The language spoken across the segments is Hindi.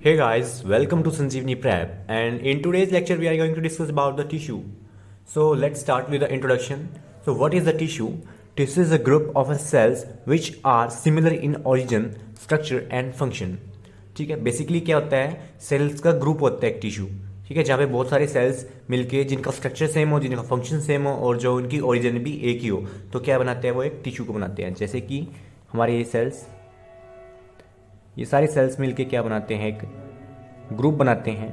Hey guys, welcome to Sanjeevani Prep, and in today's lecture we are going to discuss about the tissue. So let's start with the introduction. So what is the tissue? Tissue is a group of cells which are similar in origin, structure and function. ठीक है, बेसिकली क्या होता है, सेल्स का ग्रुप होता है एक टिश्यू. ठीक है, जहाँ पे बहुत सारे सेल्स मिलके जिनका स्ट्रक्चर सेम हो, जिनका फंक्शन सेम हो और जो उनकी ओरिजिन भी एक ही हो, तो क्या बनाते हैं, वो एक टिश्यू को बनाते हैं. जैसे कि हमारे ये सारे सेल्स मिलके क्या बनाते हैं, एक ग्रुप बनाते हैं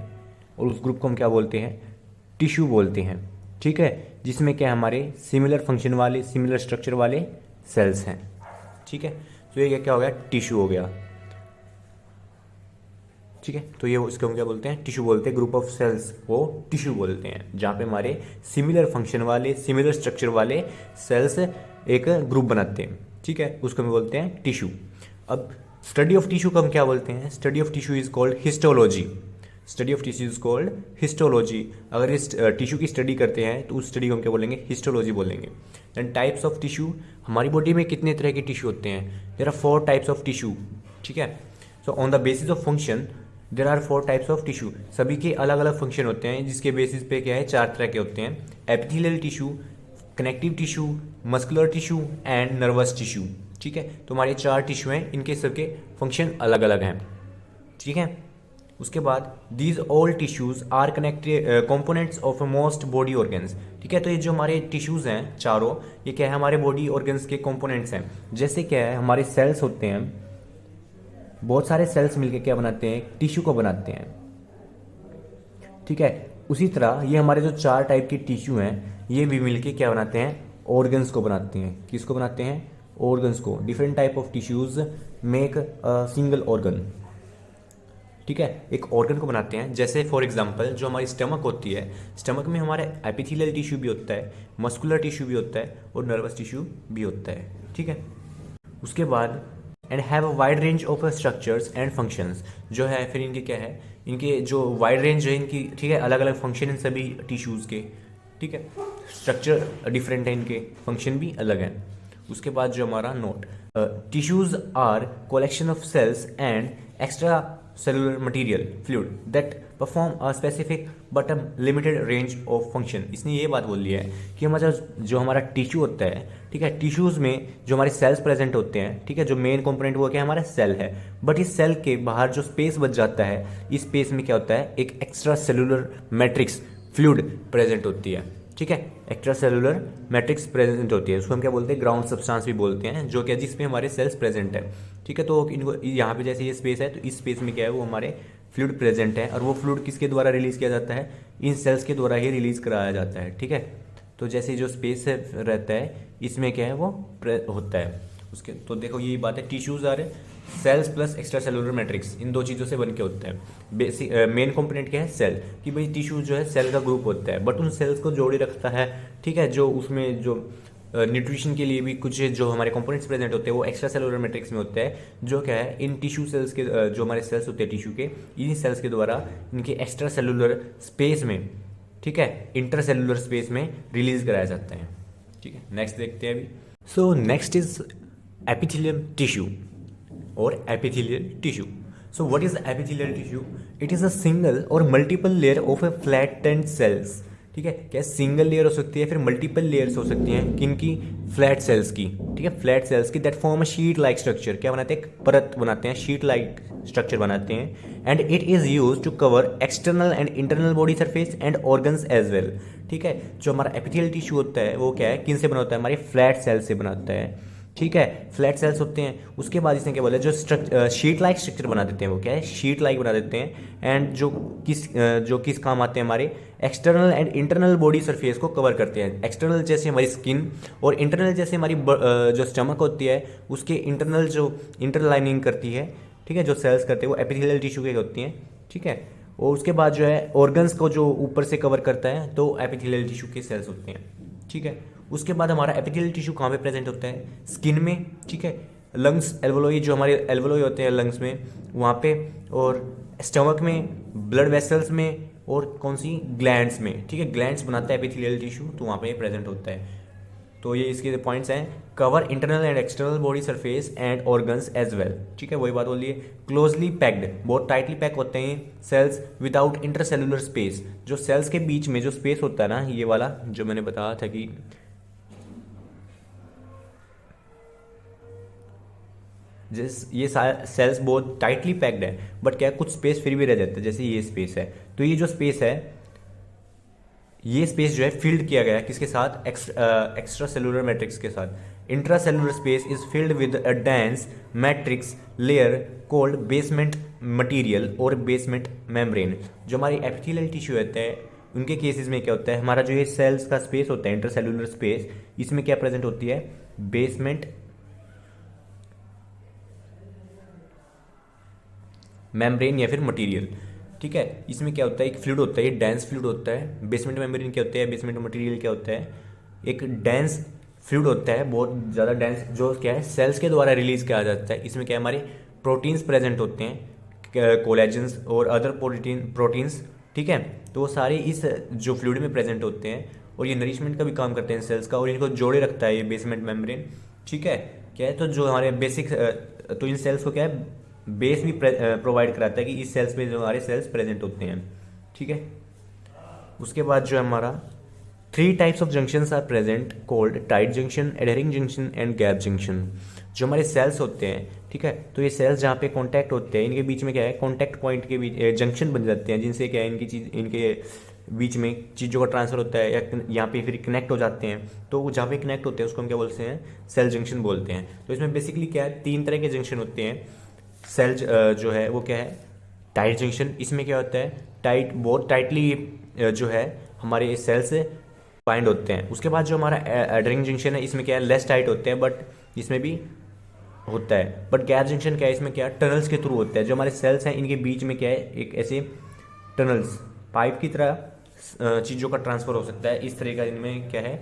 और उस ग्रुप को हम क्या बोलते हैं, टिश्यू बोलते हैं. ठीक है, जिसमें क्या हमारे सिमिलर फंक्शन वाले, सिमिलर स्ट्रक्चर वाले सेल्स हैं. ठीक है, तो ये क्या हो गया, टिश्यू हो गया. ठीक है, तो ये इसको हम क्या बोलते हैं, टिश्यू बोलते हैं. ग्रुप ऑफ सेल्स को टिश्यू बोलते हैं, जहाँ पे हमारे सिमिलर फंक्शन वाले, सिमिलर स्ट्रक्चर वाले सेल्स एक ग्रुप बनाते हैं. ठीक है, उसको हम बोलते हैं टिश्यू. अब स्टडी ऑफ टिश्यू को हम क्या बोलते हैं, study of tissue is called histology. Study of tissue is called histology. अगर इस टिश्यू की स्टडी करते हैं तो उस स्टडी को हम क्या बोलेंगे, हिस्टोलॉजी बोलेंगे. एंड टाइप्स ऑफ टिश्यू, हमारी बॉडी में कितने तरह के टिश्यू होते हैं, there are 4 types of tissue. ठीक है, so on the basis of function there are 4 types of tissue. सभी के अलग अलग फंक्शन होते हैं, जिसके बेसिस पे क्या है, 4 तरह के होते हैं. Epithelial tissue, connective tissue, muscular tissue and nervous tissue. ठीक है, तो हमारे 4 टिश्यू हैं, इनके सबके फंक्शन अलग अलग हैं. ठीक है, उसके बाद these all tissues are connected components of most body organs. ठीक है, तो ये जो हमारे टिश्यूज हैं चारों, ये क्या है, हमारे बॉडी ऑर्गन्स के कंपोनेंट्स हैं. जैसे क्या है, हमारे सेल्स होते हैं, बहुत सारे सेल्स मिलकर क्या बनाते हैं, टिश्यू को बनाते हैं. ठीक है, उसी तरह ये हमारे जो 4 टाइप के टिश्यू हैं, ये भी मिलके क्या बनाते हैं, ऑर्गन्स को बनाते हैं. किसको बनाते हैं, ऑर्गन्स को. Different type of tissues make a single organ. ठीक है, एक ऑर्गन को बनाते हैं. जैसे फॉर एग्जांपल जो हमारी स्टमक होती है, स्टमक में हमारे एपिथेलियल टिश्यू भी होता है, मस्कुलर टिश्यू भी होता है और नर्वस टिश्यू भी होता है. ठीक है, उसके बाद and have a wide range of structures and functions. जो है फिर इनके क्या है, इनके जो वाइड रेंज है इनकी. ठीक है, अलग अलग फंक्शन इन सभी टिश्यूज़ के. ठीक है, स्ट्रक्चर डिफरेंट है, इनके फंक्शन भी अलग हैं. उसके बाद जो हमारा note, tissues are collection of cells and extra cellular material fluid that perform a specific but a limited range of function. इसने ये बात बोल ली है कि हमारा जो हमारा टिश्यू होता है, ठीक है, टिश्यूज में जो हमारे सेल्स प्रेजेंट होते हैं, ठीक है, जो मेन कंपोनेंट वो क्या है, हमारा सेल है. बट इस सेल के बाहर जो स्पेस बच जाता है, इस स्पेस में क्या होता है, एक extra cellular matrix fluid present होती है. ठीक है, एक्स्ट्रा सेलुलर मैट्रिक्स प्रेजेंट होती है, उसको हम क्या बोलते हैं, ग्राउंड सब्सटेंस भी बोलते हैं, जो क्या जिसमें हमारे सेल्स प्रेजेंट है. ठीक है, तो इनको यहाँ पे जैसे ये स्पेस है, तो इस स्पेस में क्या है, वो हमारे फ्लूइड प्रेजेंट है. और वो फ्लूइड किसके द्वारा रिलीज किया जाता है, इन सेल्स के द्वारा ही रिलीज कराया जाता है. ठीक है, तो जैसे जो स्पेस रहता है, इसमें क्या है, वो होता है उसके. तो देखो यही बात है, tissues are cells plus extra cellular matrix, इन 2 चीज़ों से बन के होता है. बेसिक मेन कंपोनेंट क्या है, सेल. कि भाई टिश्यू जो है सेल का ग्रुप होता है, बट उन सेल्स को जोड़े रखता है. ठीक है, जो उसमें जो न्यूट्रिशन के लिए भी कुछ जो हमारे कंपोनेंट्स प्रेजेंट होते हैं, वो एक्स्ट्रा सेलुलर मैट्रिक्स में होते हैं. जो क्या है, इन टिश्यू सेल्स के जो हमारे सेल्स होते हैं टिश्यू के, इन सेल्स के द्वारा इनके एक्स्ट्रा सेलुलर स्पेस में, ठीक है, इंटर सेलुलर स्पेस में रिलीज कराया जाता है. ठीक है, नेक्स्ट देखते हैं अभी. So next is epithelium tissue और epithelial tissue. So what is the epithelial tissue? It is a single or multiple layer of a flattened cells. ठीक है, क्या सिंगल लेयर हो सकती है, फिर मल्टीपल लेयर्स हो सकती हैं, किनकी, फ्लैट सेल्स की. ठीक है, फ्लैट सेल्स की, that form a sheet like structure. क्या बनाते हैं, एक परत बनाते हैं, शीट लाइक स्ट्रक्चर बनाते हैं. And it is use to cover external and internal body surface and organs as well. ठीक है, जो हमारा एपिथेलियल टिश्यू होता है, वो क्या है, किन से बना होता है, हमारे फ्लैट सेल्स से बनाता है. ठीक है, फ्लैट सेल्स होते हैं. उसके बाद इसने क्या बोला, जो शीट लाइक स्ट्रक्चर बना देते हैं, वो क्या है, शीट लाइक बना देते हैं. एंड जो किस काम आते हैं, हमारे external and internal body surface को कवर करते हैं. एक्सटर्नल जैसे हमारी स्किन और इंटरनल जैसे हमारी जो स्टमक होती है, उसके इंटरनल जो इंटरलाइनिंग करती है. ठीक है, जो सेल्स करते हैं वो एपिथेलियल टिश्यू के होती हैं. ठीक है, और उसके बाद जो है ऑर्गन्स को जो ऊपर से कवर करता है, तो एपिथेलियल टिश्यू के सेल्स होते हैं. ठीक है, उसके बाद हमारा एपिथेलियल टिश्यू कहाँ पे प्रेजेंट होता है, स्किन में. ठीक है, लंग्स एल्वोलोई, जो हमारे एल्वोलोई होते हैं लंग्स में, वहाँ पे, और स्टमक में, ब्लड वेसल्स में, और कौन सी, ग्लैंड्स में. ठीक है, ग्लैंड्स बनाता है एपिथेलियल टिश्यू, तो वहाँ पे प्रेजेंट होता है. तो ये इसके पॉइंट्स हैं, cover internal and external body surface and organs as well, ठीक है, वही बात बोलिए। क्लोजली पैक्ड, बहुत टाइटली पैक होते हैं सेल्स विदाउट इंटरसेलुलर स्पेस, जो सेल्स के बीच में जो स्पेस होता है ना, ये वाला जो मैंने बताया था कि ये सेल्स बहुत टाइटली पैक्ड है, बट क्या कुछ स्पेस फिर भी रह जाता है, जैसे ये स्पेस है, तो ये जो स्पेस है, ये स्पेस जो है फिल्ड किया गया है किसके साथ, एक्स्ट्रा सेलुलर मैट्रिक्स के साथ। Intra cellular space is filled with a dense matrix layer cold basement material और बेसमेंट मेम्ब्रेन। जो हमारी एपिथेलियल टिश्यू होते हैं उनके केसेस में क्या होता है, हमारा जो ये सेल्स का स्पेस होता है इंटरसेलुलर स्पेस, इसमें क्या प्रेजेंट होती है, बेसमेंट मेम्ब्रेन या फिर मटेरियल, ठीक है। इसमें क्या होता है, एक फ्लूइड होता है, ये डेंस फ्लूइड होता है। बेसमेंट मेम्ब्रेन क्या होता है, बेसमेंट मटेरियल क्या होता है, एक डेंस फ्लूइड होता है, बहुत ज़्यादा डेंस, जो क्या है सेल्स के द्वारा रिलीज किया जाता है। इसमें क्या हमारे प्रोटीन्स प्रेजेंट होते हैं, कोलेजन्स और अदर प्रोटीन्स, ठीक है। तो वो सारे इस जो फ्लूइड में प्रेजेंट होते हैं, और ये नरिशमेंट का भी काम करते हैं सेल्स का, और इनको जोड़े रखता है ये बेसमेंट मेम्ब्रेन, ठीक है। क्या है, तो जो हमारे बेसिक, तो इन सेल्स को क्या है, बेस भी प्रोवाइड कराता है कि इस सेल्स में जो हमारे सेल्स प्रेजेंट होते हैं, ठीक है। उसके बाद जो है हमारा 3 types of junctions are present called tight junction, adhering junction and gap junction. जो हमारे सेल्स होते हैं, ठीक है, तो ये सेल्स जहाँ पे कांटेक्ट होते हैं, इनके बीच में क्या है, कांटेक्ट पॉइंट के बीच जंक्शन बन जाते हैं, जिनसे क्या है इनके बीच में चीज़ों का ट्रांसफर होता है, या यहाँ पे फिर कनेक्ट हो जाते हैं। तो जहाँ पे कनेक्ट होते हैं उसको हम क्या बोलते हैं, सेल जंक्शन बोलते हैं। तो इसमें बेसिकली क्या है, 3 तरह के जंक्शन होते हैं। सेल जो है वो क्या है, टाइट जंक्शन, इसमें क्या होता है, टाइट, बहुत टाइटली जो है हमारे सेल से बाइंड होते हैं। उसके बाद जो हमारा एडरिंग जंक्शन है, इसमें क्या है, लेस टाइट होते हैं, बट इसमें भी होता है। बट गैप जंक्शन क्या है, इसमें क्या है, टनल्स के थ्रू होता है। जो हमारे सेल्स हैं इनके बीच में क्या है, एक ऐसे टनल्स, पाइप की तरह चीज़ों का ट्रांसफर हो सकता है, इस तरह का इनमें क्या है,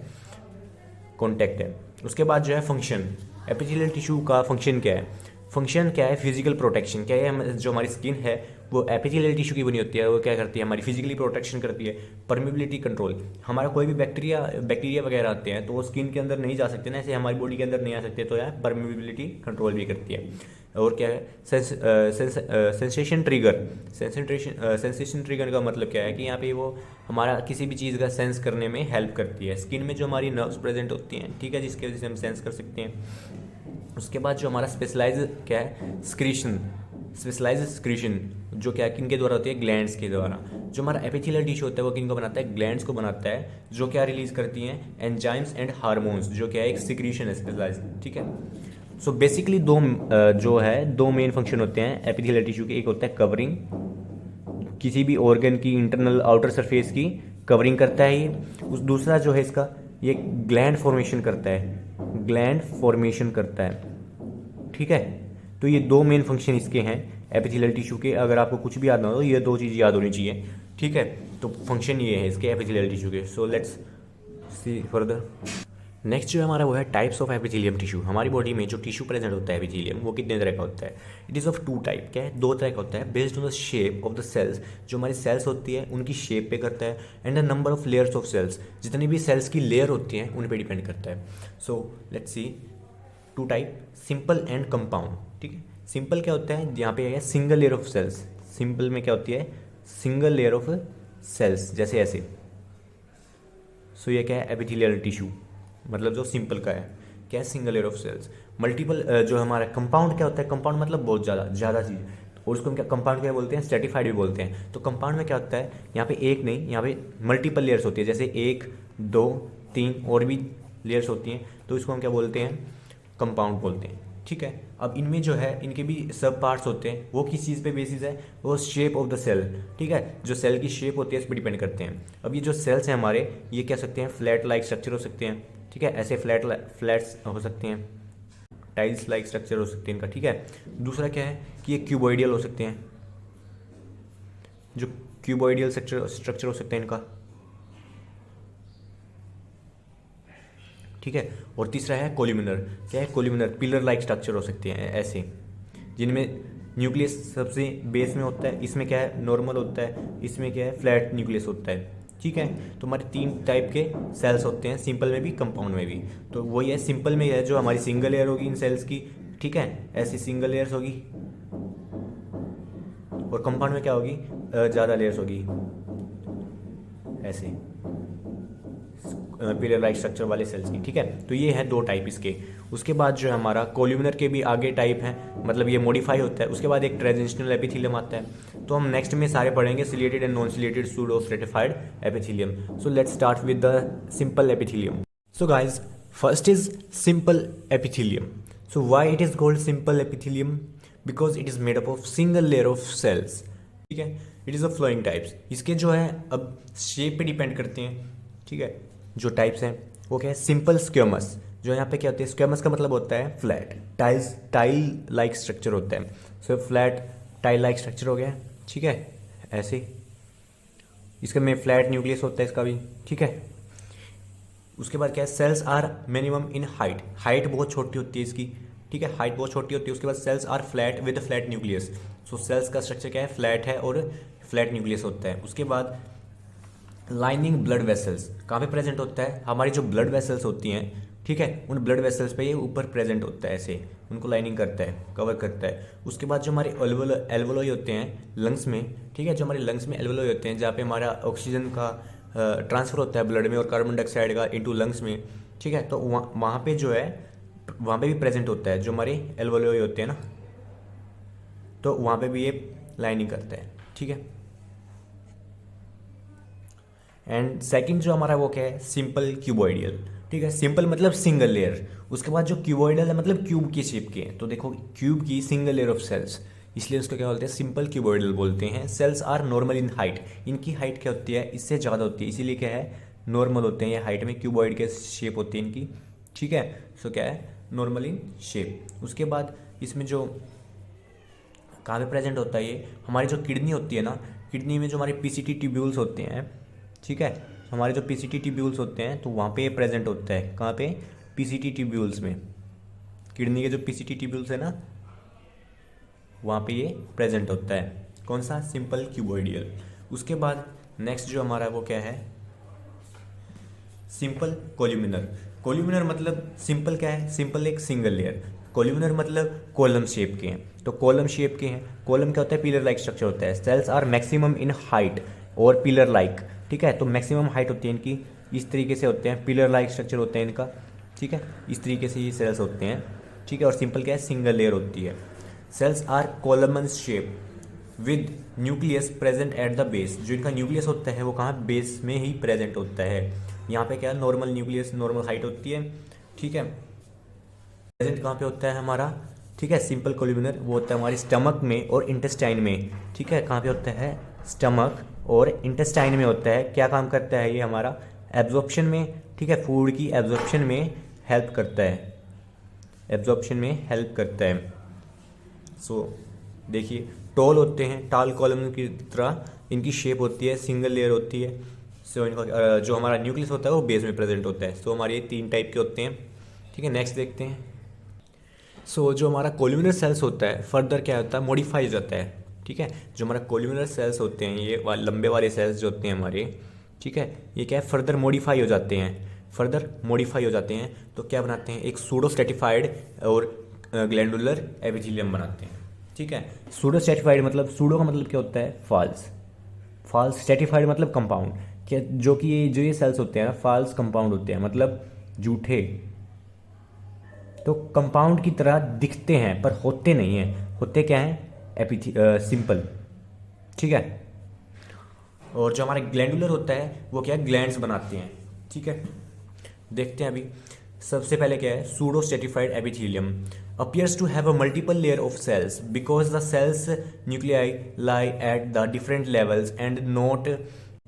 कॉन्टैक्ट है। उसके बाद जो है फंक्शन, एपिथेलियल टिश्यू का फंक्शन क्या है, फंक्शन क्या है, फिजिकल प्रोटेक्शन। क्या है, जो हमारी स्किन है वो एपिथेलियल टिश्यू की बनी होती है, वो क्या करती है, हमारी फिजिकली प्रोटेक्शन करती है। परमिबिलिटी कंट्रोल, हमारा कोई भी बैक्टीरिया वगैरह आते हैं तो वो स्किन के अंदर नहीं जा सकते ना, ऐसे हमारी बॉडी के अंदर नहीं आ सकते, तो यार परमिबिलिटी कंट्रोल भी करती है। और क्या है, सेंसेशन ट्रिगर, सेंसेशन ट्रिगर का मतलब क्या है कि यहाँ पे वो हमारा किसी भी चीज़ का सेंस करने में हेल्प करती है। स्किन में जो हमारी नर्व्स प्रेजेंट होती हैं, ठीक है, जिसकी वजह से हम सेंस कर सकते हैं। उसके बाद जो हमारा स्पेशलाइज क्या है, स्क्रीशन, स्पेशलाइज स्क्रीशन, जो क्या किन के द्वारा होती है, ग्लैंड्स के द्वारा। जो हमारा एपिथेलियल टिश्यू होता है वो किन को बनाता है, ग्लैंड्स को बनाता है, जो क्या रिलीज करती हैं, एंजाइम्स एंड हार्मोन्स, जो क्या है एक सिक्रीशन है स्पेशलाइज, ठीक है। सो बेसिकली दो मेन फंक्शन होते हैं एपिथेलियल टिश्यू के। एक होता है कवरिंग, किसी भी ऑर्गन की इंटरनल आउटर सरफेस की कवरिंग करता है ये। उस दूसरा जो है इसका, ये ग्लैंड फॉर्मेशन करता है, ग्लैंड फॉर्मेशन करता है, ठीक है। तो ये 2 मेन फंक्शन इसके हैं एपिथेलियल टिश्यू के। अगर आपको कुछ भी याद ना हो तो ये 2 चीज़ याद होनी चाहिए, ठीक है। तो फंक्शन ये है इसके एपिथेलियल टिश्यू के। सो लेट्स सी फर्दर। नेक्स्ट जो हमारा वो है टाइप्स ऑफ एपिथेलियम टिश्यू। हमारी बॉडी में जो टिश्यू प्रेजेंट होता है एपिथेलियम, वो कितने तरह का होता है, इट इज़ ऑफ 2 टाइप। क्या है, 2 तरह का होता है, based on the shape of the cells. जो हमारी सेल्स होती है उनकी शेप पे करता है, and the number of layers of cells, जितनी भी सेल्स की लेयर होती हैं उन पे डिपेंड करता है। So let's see 2 type, simple and compound, ठीक है। सिंपल क्या होता है, यहाँ पे है single layer of cells. Simple में क्या होती है, सिंगल लेयर ऑफ सेल्स, जैसे ऐसे। सो ये क्या है, एपिथेलियल टिश्यू, मतलब जो सिंपल का है, क्या है, single layer of cells. Multiple जो हमारा कंपाउंड क्या होता है, कंपाउंड मतलब बहुत ज़्यादा चीज़, और उसको हम क्या, कंपाउंड क्या बोलते हैं, स्ट्रेटिफाइड भी बोलते हैं। तो कंपाउंड में क्या होता है, यहाँ पे एक नहीं, यहाँ पे मल्टीपल लेयर्स होती है, जैसे 1 2 3 और भी लेयर्स होती हैं, तो इसको हम क्या बोलते हैं, कंपाउंड बोलते हैं, ठीक है। अब इनमें जो है इनके भी सब पार्ट्स होते हैं, वो किस चीज़ पे बेसिस है, वो शेप ऑफ द सेल, ठीक है। जो सेल की शेप होती है इस पर डिपेंड करते हैं। अब ये जो सेल्स हैं हमारे, ये कह सकते हैं फ्लैट लाइक स्ट्रक्चर हो सकते हैं, ठीक है, ऐसे फ्लैट्स हो सकते हैं, टाइल्स लाइक स्ट्रक्चर हो सकते हैं इनका, ठीक है। दूसरा क्या है कि ये क्यूबॉइडियल हो सकते हैं, जो क्यूबॉइडियल स्ट्रक्चर हो सकते हैं इनका, ठीक है। और तीसरा है कोलिमिनर। क्या है, कोलिमिनर, पिलर लाइक स्ट्रक्चर हो सकते हैं ऐसे, जिनमें न्यूक्लियस सबसे बेस में होता है। इसमें क्या है, नॉर्मल होता है, इसमें क्या है, फ्लैट न्यूक्लियस होता है, ठीक है। तो हमारे 3 टाइप के सेल्स होते हैं, सिंपल में भी कंपाउंड में भी। तो वही है, सिंपल में है जो हमारी सिंगल लेयर होगी इन सेल्स की, ठीक है, ऐसी सिंगल लेयर्स होगी, और कंपाउंड में क्या होगी, ज़्यादा लेयर्स होगी, ऐसे पिलर लाइक स्ट्रक्चर वाले सेल्स की, ठीक है। तो ये है 2 टाइप इसके। उसके बाद जो है हमारा कोल्यूमिनर के भी आगे टाइप हैं, मतलब ये मॉडिफाई होता है। उसके बाद एक ट्रांजिशनल एपिथेलियम आता है। तो हम नेक्स्ट में सारे पढ़ेंगे, ciliated and non ciliated pseudo stratified epithelium. So let's start with the simple epithelium. So guys, first is simple epithelium. So why it is called simple epithelium? Because it is made up of single layer of cells, ठीक है। It is a flowing types. इसके जो है अब शेप पे डिपेंड करते हैं, ठीक है। जो टाइप्स हैं वो क्या है, सिंपल स्क्वेमस। जो यहाँ पे क्या होते हैं, स्क्वेमस का मतलब होता है फ्लैट, टाइल लाइक स्ट्रक्चर होता है। सो फ्लैट टाइल लाइक स्ट्रक्चर हो गया, ठीक है, ऐसे। इसका में फ्लैट न्यूक्लियस होता है इसका भी, ठीक है। उसके बाद क्या है, cells are minimum in height बहुत छोटी होती है इसकी, ठीक है, हाइट बहुत छोटी होती है। उसके बाद cells are flat with flat nucleus. So cells का स्ट्रक्चर क्या है, फ्लैट है और फ्लैट न्यूक्लियस होता है। उसके बाद लाइनिंग ब्लड वेसल्स कहाँ पे प्रेजेंट होता है, हमारी जो ब्लड वेसल्स होती हैं, ठीक है, उन ब्लड वेसल्स पे ये ऊपर प्रेजेंट होता है, ऐसे उनको लाइनिंग करता है, कवर करता है। उसके बाद जो हमारे एल्वोलोई होते हैं लंग्स में, ठीक है, जो हमारे लंग्स में एल्वोलोई होते हैं, जहाँ पे हमारा ऑक्सीजन का ट्रांसफर होता है ब्लड में और कार्बन डाइऑक्साइड का इनटू लंग्स में, ठीक है। तो वहाँ पे जो है, वहाँ पे भी प्रेजेंट होता है जो हमारे एल्वोलोई होते हैं ना, तो वहाँ पे भी ये लाइनिंग करता है, ठीक है। एंड सेकंड जो हमारा वो क्या है, सिंपल क्यूबॉइडियल, ठीक है। सिंपल मतलब सिंगल लेयर। उसके बाद जो क्यूबॉइडल है मतलब क्यूब की शेप के हैं। तो देखो क्यूब की सिंगल लेयर ऑफ सेल्स, इसलिए उसको क्या बोलते हैं, सिंपल क्यूबॉइडल बोलते हैं। Cells are normal in height, इनकी हाइट क्या होती है, इससे ज़्यादा होती है, इसीलिए क्या है, नॉर्मल होते हैं ये हाइट में, क्यूबॉइड के शेप होती है इनकी, ठीक है। सो क्या है, नॉर्मल इन शेप। उसके बाद इसमें जो कहाँ पे प्रेजेंट होता है ये, हमारी जो किडनी होती है ना, किडनी में जो हमारे पीसीटी ट्यूब्यूल्स होते हैं, ठीक है, हमारे जो पीसीटी ट्यूब्यूल्स होते हैं, तो वहाँ पे ये प्रेजेंट होता है, कहाँ पे, पीसीटी ट्यूब्यूल्स में। किडनी के जो पीसीटी ट्यूब्यूल्स है ना, वहाँ पे ये प्रेजेंट होता है। कौन सा, सिंपल क्यूबॉइडियल। उसके बाद नेक्स्ट जो हमारा वो क्या है, सिंपल कोल्यूमिनर। कोल्यूमिनर मतलब सिंपल क्या है, सिंपल एक सिंगल लेयर, कोल्यूमिनर मतलब कॉलम शेप के हैं। तो कॉलम शेप के हैं, कॉलम क्या होता है, पिलर लाइक स्ट्रक्चर होता है। Cells are maximum in height और पिलर लाइक, ठीक है। तो मैक्सिमम हाइट होती है इनकी, इस तरीके से होते हैं, पिलर लाइक स्ट्रक्चर होते हैं इनका, ठीक है, इस तरीके से ये सेल्स होते हैं, ठीक है। और सिंपल क्या है, सिंगल लेयर होती है। Cells are columnar shape with nucleus present at the base. जो इनका न्यूक्लियस होता है वो कहाँ, बेस में ही प्रेजेंट होता है। यहाँ पे क्या, नॉर्मल न्यूक्लियस, नॉर्मल हाइट होती है, ठीक है। प्रेजेंट कहाँ पे होता है हमारा, ठीक है, सिंपल कोल्यूमिनर वो होता है हमारी स्टमक में और इंटेस्टाइन में, ठीक है। कहाँ पे होता है, स्टमक और इंटेस्टाइन में होता है। क्या काम करता है ये, हमारा एब्जॉर्प्शन में, ठीक है, फूड की एब्जॉर्प्शन में हेल्प करता है, एब्जॉर्प्शन में हेल्प करता है। सो देखिए, टॉल होते हैं, टाल कॉलम की तरह इनकी शेप होती है, सिंगल लेयर होती है। सो इनका जो हमारा न्यूक्लियस होता है वो बेस में प्रेजेंट होता है। सो हमारे ये 3 टाइप के होते हैं, ठीक है। नेक्स्ट देखते हैं। सो जो हमारा कोल्यूमिनर सेल्स होता है, फर्दर क्या होता है, मॉडिफाई हो जाता है, ठीक है। जो हमारा कोल्यूमिनर सेल्स होते हैं, ये लंबे वाले सेल्स जो होते हैं हमारे, ठीक है, ये क्या है, फर्दर मॉडिफाई हो जाते हैं, फर्दर मॉडिफाई हो जाते हैं। तो क्या बनाते हैं, एक सूडो स्ट्रेटिफाइड और ग्लैंडुलर एपिथेलियम बनाते हैं, ठीक है। सूडो स्ट्रेटिफाइड मतलब, सूडो का मतलब क्या होता है, फॉल्स, फॉल्स स्ट्रेटिफाइड मतलब कंपाउंड, क्या, जो कि ये सेल्स होते हैं ना, फॉल्स कंपाउंड होते हैं, मतलब झूठे, तो कंपाउंड की तरह दिखते हैं पर होते नहीं हैं, होते क्या हैं, सिंपल, ठीक है। और जो हमारा ग्लैंडुलर होता है वो क्या है, ग्लैंड्स बनाते हैं, ठीक है। देखते हैं अभी। सबसे पहले क्या है, pseudo stratified epithelium appears to have a multiple layer of cells because the cells nuclei lie at the different levels and not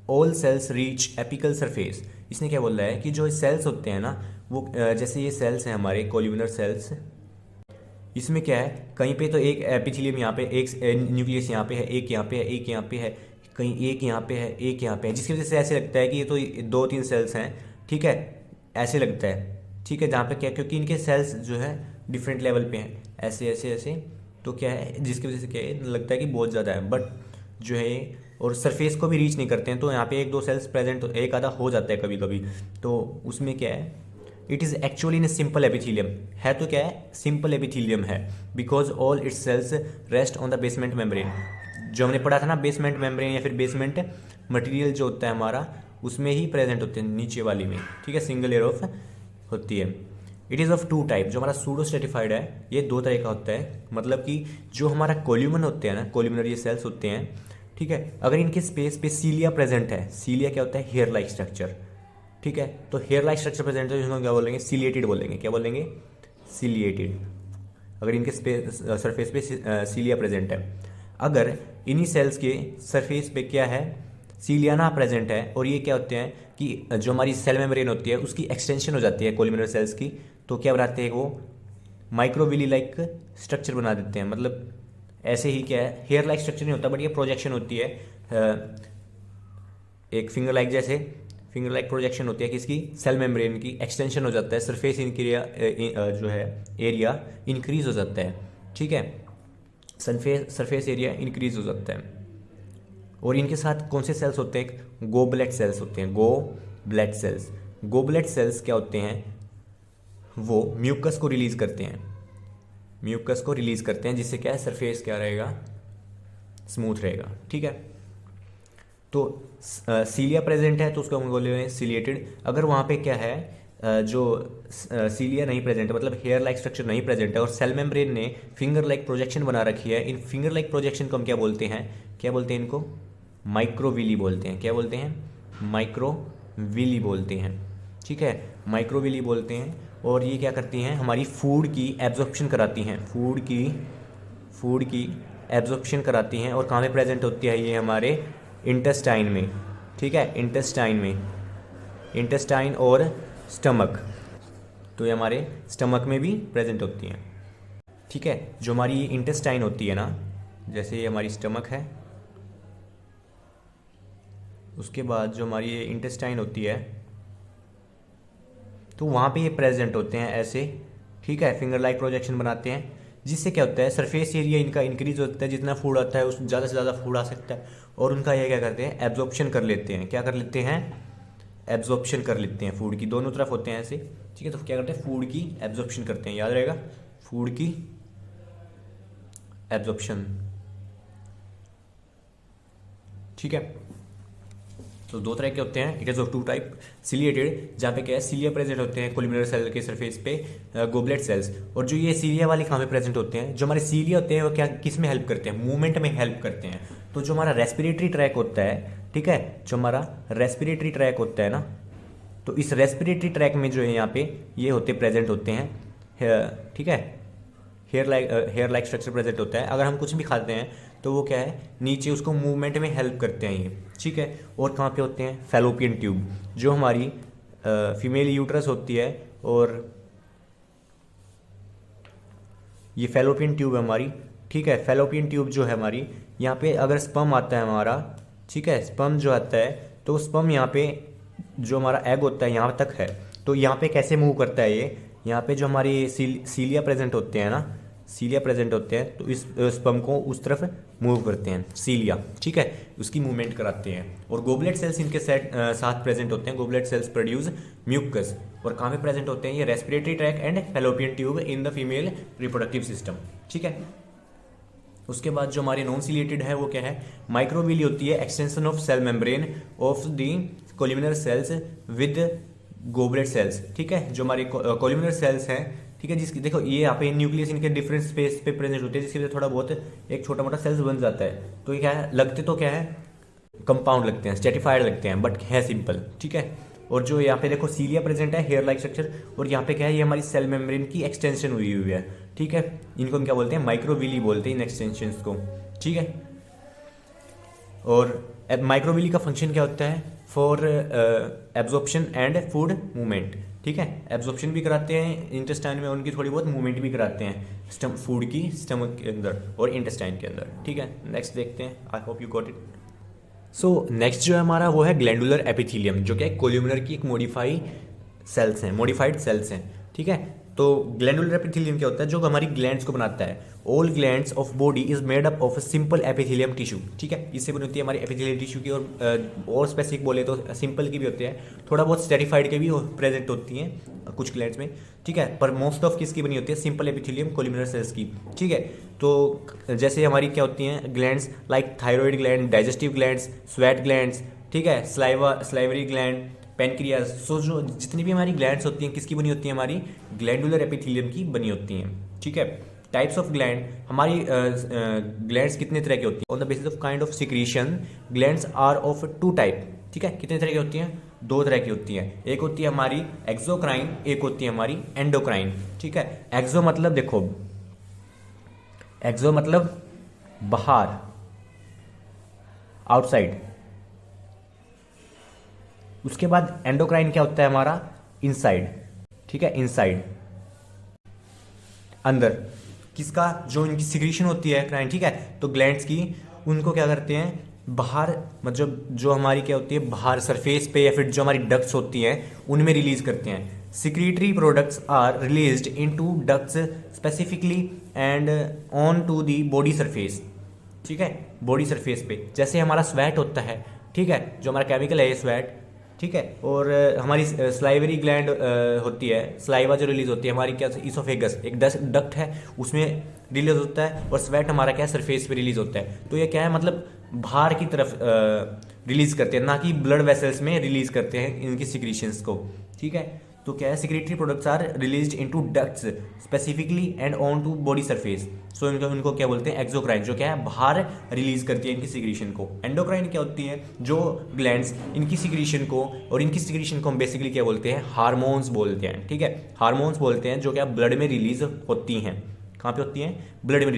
all cells reach apical surface। इसने क्या बोल रहा है कि जो सेल्स होते हैं ना, वो जैसे ये सेल्स हैं हमारे कोल्यूमिनर सेल्स, इसमें क्या है, कहीं पे तो एक एपिथेलियम यहाँ पे, एक न्यूक्लियस यहाँ पे है, एक यहाँ पे है, एक यहाँ पे है, कहीं एक यहाँ पे है, एक यहाँ पे है, जिसकी वजह से ऐसे लगता है कि ये तो 2-3 सेल्स हैं, ठीक है, ऐसे लगता है, ठीक है। जहाँ पे क्या, क्योंकि इनके सेल्स जो है डिफरेंट लेवल पे हैं, ऐसे ऐसे ऐसे, तो क्या है, जिसकी वजह से क्या है, लगता है कि बहुत ज़्यादा है, बट जो है और सरफेस को भी रीच नहीं करते हैं, तो यहाँ पे एक दो सेल्स प्रेजेंट एक आधा हो जाता है कभी कभी। तो उसमें क्या है, it is actually in simple epithelium, है तो क्या है, सिंपल एपिथीलियम है, because all its cells rest on the basement membrane. जो हमने पढ़ा था ना, बेसमेंट मेम्ब्रेन या फिर बेसमेंट मटेरियल जो होता है हमारा, उसमें ही प्रेजेंट होते हैं, नीचे वाली में, ठीक है, सिंगल लेयर ऑफ होती है। It is of two type, जो हमारा सूडो स्ट्रेटिफाइड है ये दो तरह का होता है, मतलब कि जो हमारा कोल्यूमन होते हैं ना, कोल्यूमिनर ये सेल्स होते हैं, ठीक है, अगर इनके स्पेस पे सीलिया प्रेजेंट है, सीलिया क्या होता है, हेयर लाइक स्ट्रक्चर, ठीक है, तो हेयर लाइक स्ट्रक्चर प्रेजेंट है, जिसको क्या बोलेंगे, सिलिएटेड बोलेंगे, क्या बोलेंगे, सिलिएटेड, अगर इनके सरफेस पे सीलिया प्रेजेंट है। अगर इन्हीं सेल्स के सरफेस पे क्या है, सीलिया ना प्रेजेंट है, और ये क्या होते हैं कि जो हमारी सेल मेम्ब्रेन होती है उसकी एक्सटेंशन हो जाती है कोल्यूमिनर सेल्स की, तो क्या बनाते हैं वो, माइक्रोविली लाइक स्ट्रक्चर बना देते हैं। मतलब ऐसे ही क्या है, हेयर लाइक स्ट्रक्चर नहीं होता, बट ये प्रोजेक्शन होती है, एक फिंगर लाइक जैसे फिंगर लाइक प्रोजेक्शन होती है किसकी, सेल मेम्ब्रेन की, एक्सटेंशन हो जाता है, सरफेस जो है एरिया इंक्रीज हो जाता है, ठीक है, सरफेस एरिया इंक्रीज हो जाता है। और इनके साथ कौन से सेल्स होते हैं, गोबलेट सेल्स होते हैं, गोबलेट सेल्स। गोबलेट सेल्स क्या होते हैं, वो म्यूकस को रिलीज करते हैं, म्यूकस को रिलीज करते हैं, जिससे क्या है, सरफेस क्या रहेगा, स्मूथ रहेगा, ठीक है। तो सीलिया प्रेजेंट है तो उसको हम बोले हैं सिलिएटेड। अगर वहाँ पे क्या है, जो सीलिया नहीं प्रेजेंट है, मतलब हेयर लाइक स्ट्रक्चर नहीं प्रेजेंट है, और सेल मेम्ब्रेन ने फिंगर लाइक प्रोजेक्शन बना रखी है, इन फिंगर लाइक प्रोजेक्शन को हम क्या बोलते हैं, क्या बोलते हैं इनको, माइक्रोविली बोलते हैं, क्या बोलते हैं, माइक्रोविली बोलते हैं, ठीक है, माइक्रोविली बोलते हैं। और ये क्या करती हैं, हमारी फूड की एब्जॉर्प्शन कराती हैं, फूड की एब्जॉर्प्शन कराती हैं। और कहाँ में प्रेजेंट होती है ये, हमारे इंटेस्टाइन में, ठीक है, इंटेस्टाइन में, इंटेस्टाइन और स्टमक, तो ये हमारे स्टमक में भी प्रेजेंट होती हैं, ठीक है। जो हमारी इंटेस्टाइन होती है ना, जैसे ये हमारी स्टमक है, उसके बाद जो हमारी ये इंटेस्टाइन होती है, तो वहाँ पे ये प्रेजेंट होते हैं ऐसे, ठीक है, फिंगर लाइक प्रोजेक्शन बनाते हैं, जिससे क्या होता है, सरफेस एरिया इनका इंक्रीज होता है, जितना फूड आता है उस ज़्यादा से ज़्यादा फूड आ सकता है, और उनका ये क्या करते हैं, एब्जॉर्प्शन कर लेते हैं, क्या कर लेते हैं, एब्जॉर्प्शन कर लेते हैं, फूड की दोनों तरफ होते हैं ऐसे, ठीक है, तो क्या करते हैं, फूड की एब्जॉर्प्शन करते हैं, याद रहेगा, फूड की एब्जॉर्प्शन, ठीक है। तो दो तरह के होते हैं, it is of two type, ciliated, जहाँ पे क्या है, सीलिया प्रेजेंट होते हैं कोल्यूमिनर सेल के सरफेस पे, गोबलेट सेल्स। और जो ये सीलिया वाले कहाँ पे प्रेजेंट होते हैं, जो हमारे सीलिया होते हैं वो क्या, किस में हेल्प करते हैं, मूवमेंट में हेल्प करते हैं। तो जो हमारा रेस्पिरेटरी ट्रैक होता है, ठीक है, जो हमारा रेस्पिरेटरी ट्रैक होता है ना, तो इस रेस्पिरेटरी ट्रैक में जो है यहाँ पे ये होते प्रेजेंट होते हैं, ठीक है, हेयर लाइक स्ट्रक्चर प्रेजेंट होता है। अगर हम कुछ भी खाते हैं तो वो क्या है, नीचे उसको मूवमेंट में हेल्प करते हैं ये, ठीक है। और कहाँ पे होते हैं, फैलोपियन ट्यूब, जो हमारी फीमेल यूट्रस होती है, और ये फैलोपियन ट्यूब है हमारी, ठीक है, फैलोपियन ट्यूब जो है हमारी, यहाँ पे अगर स्पर्म आता है हमारा, ठीक है, स्पर्म जो आता है, तो स्पर्म यहाँ पे जो हमारा एग होता है यहाँ तक है, तो यहाँ पे कैसे मूव करता है ये, यहाँ पे जो हमारी सीलिया प्रेजेंट होते हैं ना, सीलिया प्रेजेंट होते हैं, तो इस स्पर्म को उस तरफ मूव करते हैं, सीलिया, ठीक है, उसकी मूवमेंट कराते हैं। और गोबलेट सेल्स इनके साथ प्रेजेंट होते हैं, गोबलेट सेल्स प्रोड्यूस म्यूकस, और कहाँ पे प्रेजेंट होते हैं, ये respiratory tract and fallopian tube in the female reproductive system, ठीक है। उसके बाद जो हमारे नॉन सिलिएटेड है वो क्या है, माइक्रोविली होती है, extension of cell membrane of the columnar cells with goblet cells, ठीक है, जो हमारे कोल्यूमिनर सेल्स हैं, ठीक है, जिसकी देखो ये यहाँ पे न्यूक्लियस इनके डिफरेंट स्पेस पे प्रेजेंट होते हैं, जिसकी वजह से थोड़ा बहुत एक छोटा मोटा सेल्स बन जाता है। तो ये क्या है, लगते तो क्या है, कंपाउंड लगते हैं, स्ट्रेटिफाइड लगते हैं, बट है सिंपल, ठीक है। और जो यहाँ पे देखो सीलिया प्रेजेंट है, हेयर लाइक स्ट्रक्चर, और यहाँ पे क्या है, ये हमारी सेल मेम्ब्रेन की एक्सटेंशन हुई हुई है, ठीक है, इनको हम क्या बोलते हैं, माइक्रोविली बोलते हैं इन एक्सटेंशंस को, ठीक है। और माइक्रोविली का फंक्शन क्या होता है, for absorption and food movement, ठीक है, एब्जॉर्प्शन भी कराते हैं इंटेस्टाइन में, उनकी थोड़ी बहुत मूवमेंट भी कराते हैं फूड की स्टमक के अंदर और इंटेस्टाइन के अंदर, ठीक है। नेक्स्ट देखते हैं, I hope you got it. So next जो है हमारा वो है ग्लैंडुलर एपिथेलियम, जो क्या है, कोल्यूमिनर की एक मॉडिफाइड सेल्स हैं, ठीक है। तो ग्लैंडुलर एपिथेलियम क्या होता है, जो हमारी ग्लैंड्स को बनाता है। All glands of body is made up of simple epithelium tissue, ठीक है, इससे बनी होती है हमारी एपिथेलियम टिश्यू की। और स्पेसिफिक बोले तो सिंपल की भी होते हैं, थोड़ा बहुत स्टेरिफाइड के भी प्रेजेंट होती हैं कुछ ग्लैंड्स में, ठीक है, पर मोस्ट ऑफ किसकी बनी होती है, सिंपल एपिथेलियम कोलिमेनर सेल्स की, ठीक है। तो जैसे हमारी क्या होती हैं glands, like thyroid gland, digestive glands, sweat glands, ठीक है, स्लाइवरी ग्लैंड, पैनक्रियाज। सो जो जितनी भी हमारी ग्लैंड्स होती हैं किसकी बनी होती हैं, हमारी ग्लैंडुलर एपिथेलियम की बनी होती हैं, ठीक है। टाइप्स ऑफ ग्लैंड, हमारी ग्लैंड्स कितने तरह की होती हैं, on the basis of kind of secretion glands are of two type, ठीक है। कितने तरह की होती हैं, दो तरह की होती हैं, एक होती है हमारी एक्सोक्राइन, एक होती है हमारी एंडोक्राइन, ठीक है। एक्सो मतलब देखो, एक्सो मतलब बाहर, आउटसाइड। उसके बाद एंडोक्राइन क्या होता है हमारा, इनसाइड, ठीक है, इनसाइड, अंदर। किसका, जो इनकी सिक्रीशन होती है क्राइन, ठीक है, तो ग्लैंड्स की, उनको क्या करते हैं बाहर, मतलब जो हमारी क्या होती है बाहर सरफेस पे, या फिर जो हमारी डक्ट्स होती हैं उनमें रिलीज करते हैं। Secretory products are released into ducts specifically and on to the body surface, ठीक है, बॉडी सरफेस पे। जैसे हमारा स्वेट होता है, ठीक है, जो हमारा केमिकल है ये स्वेट, ठीक है। और हमारी स्लाइवरी ग्लैंड होती है, स्लाइवा जो रिलीज होती है हमारी क्या, इसोफेगस एक डक्ट है, उसमें रिलीज होता है। और स्वेट हमारा क्या सरफेस पे रिलीज होता है। तो ये क्या है, मतलब बाहर की तरफ रिलीज करते हैं, ना कि ब्लड वेसल्स में रिलीज करते हैं इनकी सिक्रीशंस को, ठीक है। तो क्या है, secretory products are released into ducts specifically and on to body surface. So इनको क्या बोलते हैं, एक्सोक्राइन, जो क्या है बाहर रिलीज करती है इनकी सिक्रीशन को। एंडोक्राइन क्या होती है, जो ग्लैंड्स इनकी सिक्रीशन को, और इनकी सिक्रीशन को हम बेसिकली क्या बोलते हैं, हार्मोन्स बोलते हैं, ठीक है, हार्मोन्स बोलते हैं, जो क्या ब्लड में रिलीज होती हैं। कहाँ पे होती हैं, ब्लड में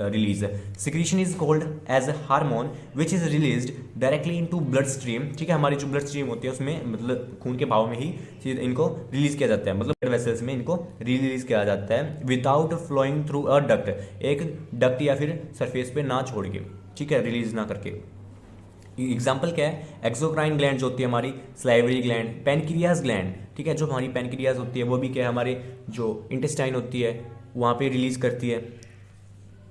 release. Secretion is called as hormone which is released directly into blood stream, ठीक है, हमारी जो ब्लड स्ट्रीम होती है उसमें, मतलब खून के बहाव में ही इनको रिलीज किया जाता है, मतलब ब्लड वेसल्स में इनको रिलीज किया जाता है without flowing through a duct, एक डक्ट या फिर सरफेस पे ना छोड़ के, ठीक है, रिलीज ना करके। एग्जाम्पल क्या है, एक्सोक्राइन ग्लैंड जो होती है हमारी, स्लाइवरी ग्लैंड, पैनक्रियाज ग्लैंड, ठीक है, जो हमारी पैनक्रियाज होती है वो भी क्या है, हमारे जो इंटेस्टाइन होती है वहाँ पे रिलीज करती है।